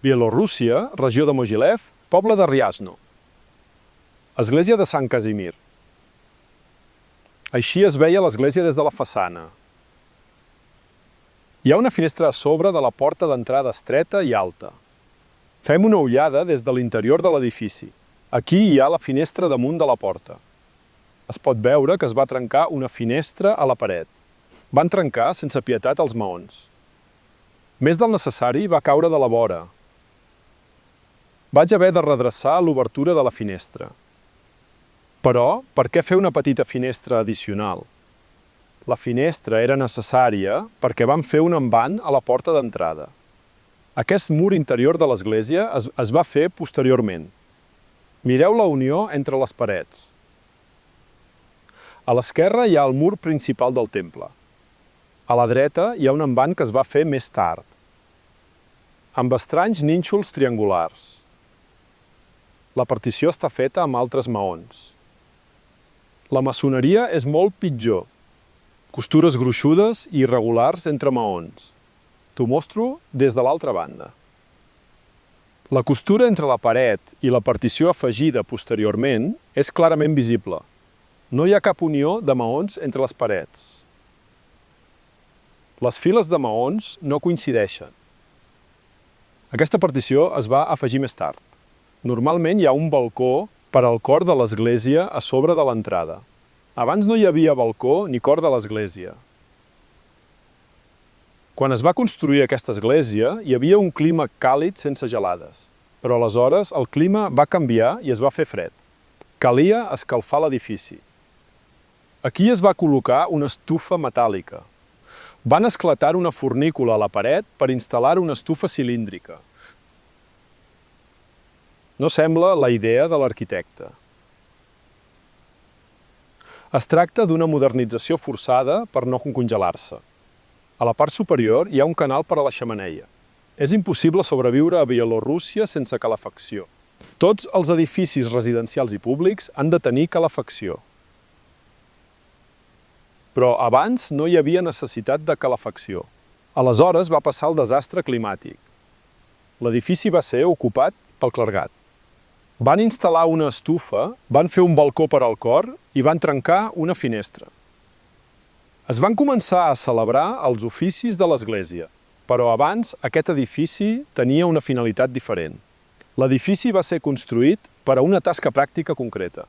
Bielorússia, regió de Mogilev, poble de Ryazno. Església de Sant Casimir. Així es veia l'església des de la façana. Hi ha una finestra a sobre de la porta d'entrada estreta i alta. Fem una ullada des de l'interior de l'edifici. Aquí hi ha la finestra damunt de la porta. Es pot veure que es va trencar una finestra a la paret. Van trencar sense pietat els maons. Més del necessari va caure de la vora. Vaig haver de redreçar l'obertura de la finestra. Però, per què fer una petita finestra addicional? La finestra era necessària perquè vam fer un envant a la porta d'entrada. Aquest mur interior de l'església es va fer posteriorment. Mireu la unió entre les parets. A l'esquerra hi ha el mur principal del temple. A la dreta hi ha un envant que es va fer més tard, amb estranys nínxols triangulars. La partició està feta amb altres maons. La maçoneria és molt pitjor. Costures gruixudes i irregulars entre maons. T'ho mostro des de l'altra banda. La costura entre la paret i la partició afegida posteriorment és clarament visible. No hi ha cap unió de maons entre les parets. Les files de maons no coincideixen. Aquesta partició es va afegir més tard. Normalment hi ha un balcó per al cor de l'església a sobre de l'entrada. Abans no hi havia balcó ni cor de l'església. Quan es va construir aquesta església, hi havia un clima càlid sense gelades. Però aleshores el clima va canviar i es va fer fred. Calia escalfar l'edifici. Aquí es va col·locar una estufa metàl·lica. Van esclatar una fornícula a la paret per instal·lar una estufa cilíndrica. No sembla la idea de l'arquitecte. Es tracta d'una modernització forçada per no congelar-se. A la part superior hi ha un canal per a la xemeneia. És impossible sobreviure a Bielorússia sense calefacció. Tots els edificis residencials i públics han de tenir calefacció. Però abans no hi havia necessitat de calefacció. Aleshores va passar el desastre climàtic. L'edifici va ser ocupat pel clergat. Van instal·lar una estufa, van fer un balcó per al cor i van trencar una finestra. Es van començar a celebrar els oficis de l'església, però abans aquest edifici tenia una finalitat diferent. L'edifici va ser construït per a una tasca pràctica concreta.